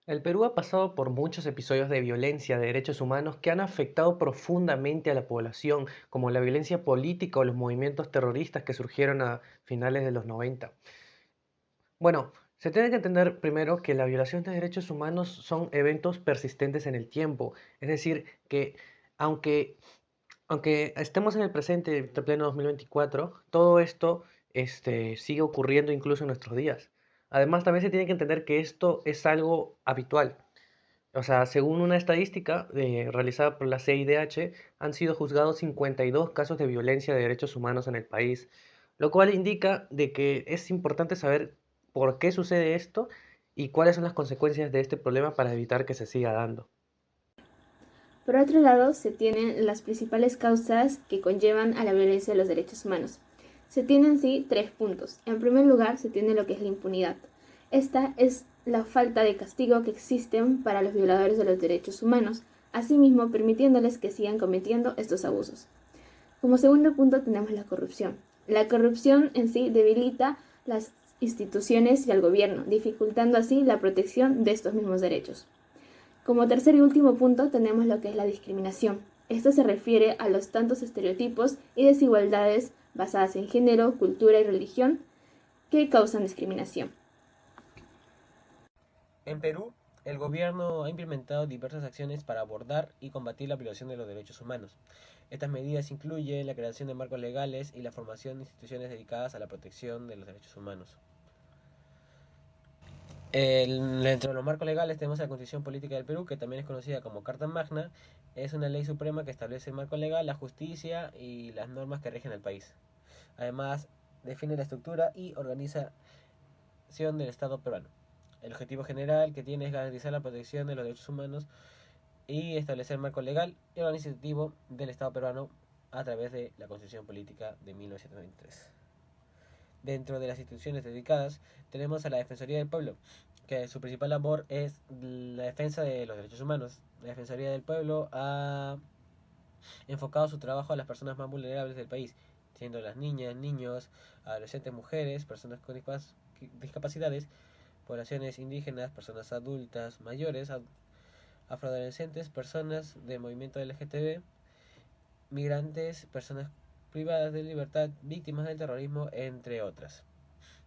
El Perú ha pasado por muchos episodios de violencia de derechos humanos que han afectado profundamente a la población, como la violencia política o los movimientos terroristas que surgieron a finales de los 90. Bueno, se tiene que entender primero que la violación de derechos humanos son eventos persistentes en el tiempo, es decir, que aunque, aunque estemos en el presente, en pleno 2024, todo esto sigue ocurriendo incluso en nuestros días. Además, también se tiene que entender que esto es algo habitual. O sea, según una estadística realizada por la CIDH, han sido juzgados 52 casos de violencia de derechos humanos en el país, lo cual indica de que es importante saber por qué sucede esto y cuáles son las consecuencias de este problema para evitar que se siga dando. Por otro lado, se tienen las principales causas que conllevan a la violencia de los derechos humanos. Se tienen sí tres puntos. En primer lugar, se tiene lo que es la impunidad. Esta es la falta de castigo que existen para los violadores de los derechos humanos, asimismo permitiéndoles que sigan cometiendo estos abusos. Como segundo punto tenemos la corrupción. La corrupción en sí debilita las instituciones y al gobierno, dificultando así la protección de estos mismos derechos. Como tercer y último punto tenemos lo que es la discriminación. Esto se refiere a los tantos estereotipos y desigualdades basadas en género, cultura y religión que causan discriminación. En Perú, el gobierno ha implementado diversas acciones para abordar y combatir la violación de los derechos humanos. Estas medidas incluyen la creación de marcos legales y la formación de instituciones dedicadas a la protección de los derechos humanos. Dentro de los marcos legales tenemos la Constitución Política del Perú, que también es conocida como Carta Magna. Es una ley suprema que establece el marco legal, la justicia y las normas que rigen el país. Además, define la estructura y organización del Estado peruano. El objetivo general que tiene es garantizar la protección de los derechos humanos y establecer el marco legal y organizativo del Estado peruano a través de la Constitución Política de 1993. Dentro de las instituciones dedicadas tenemos a la Defensoría del Pueblo, que su principal labor es la defensa de los derechos humanos. La Defensoría del Pueblo ha enfocado su trabajo a las personas más vulnerables del país, siendo las niñas, niños, adolescentes, mujeres, personas con discapacidades, poblaciones indígenas, personas adultas, mayores, afroadolescentes, personas de movimiento LGTB, migrantes, personas privadas de libertad, víctimas del terrorismo, entre otras.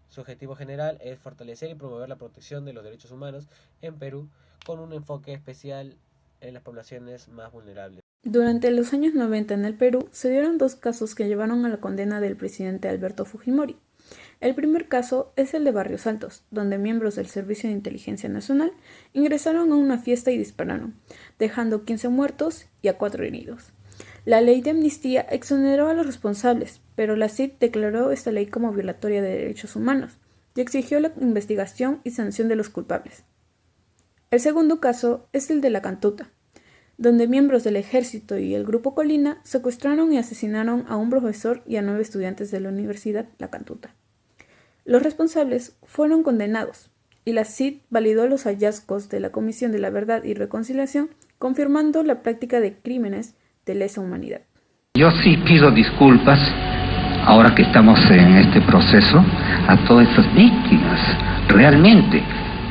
Su objetivo general es fortalecer y promover la protección de los derechos humanos en Perú con un enfoque especial en las poblaciones más vulnerables. Durante los años 90 en el Perú se dieron dos casos que llevaron a la condena del presidente Alberto Fujimori. El primer caso es el de Barrios Altos, donde miembros del Servicio de Inteligencia Nacional ingresaron a una fiesta y dispararon, dejando 15 muertos y a 4 heridos. La ley de amnistía exoneró a los responsables, pero la CID declaró esta ley como violatoria de derechos humanos y exigió la investigación y sanción de los culpables. El segundo caso es el de La Cantuta, donde miembros del ejército y el grupo Colina secuestraron y asesinaron a un profesor y a 9 estudiantes de la Universidad La Cantuta. Los responsables fueron condenados y la CID validó los hallazgos de la Comisión de la Verdad y Reconciliación, confirmando la práctica de crímenes de lesa humanidad. Yo sí pido disculpas, ahora que estamos en este proceso, a todas estas víctimas, realmente,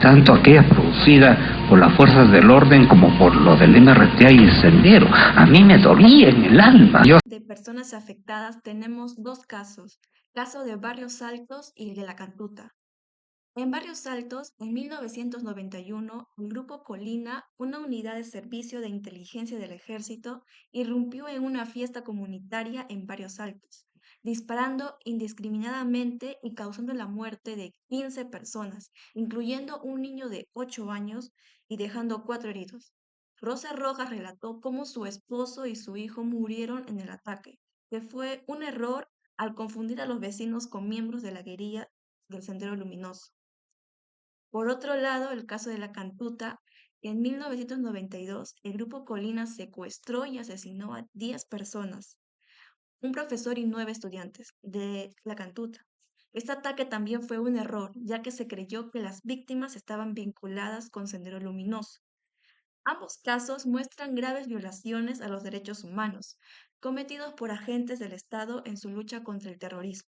tanto aquella producida por las fuerzas del orden como por lo del MRTA y el Sendero. A mí me dolía en el alma. De personas afectadas tenemos dos casos, caso de Barrios Altos y el de La Cantuta. En Barrios Altos, en 1991, el Grupo Colina, una unidad de servicio de inteligencia del ejército, irrumpió en una fiesta comunitaria en Barrios Altos, disparando indiscriminadamente y causando la muerte de 15 personas, incluyendo un niño de 8 años y dejando 4 heridos. Rosa Rojas relató cómo su esposo y su hijo murieron en el ataque, que fue un error al confundir a los vecinos con miembros de la guerrilla del Sendero Luminoso. Por otro lado, el caso de La Cantuta, en 1992, el grupo Colina secuestró y asesinó a 10 personas, un profesor y 9 estudiantes de La Cantuta. Este ataque también fue un error, ya que se creyó que las víctimas estaban vinculadas con Sendero Luminoso. Ambos casos muestran graves violaciones a los derechos humanos, cometidos por agentes del Estado en su lucha contra el terrorismo.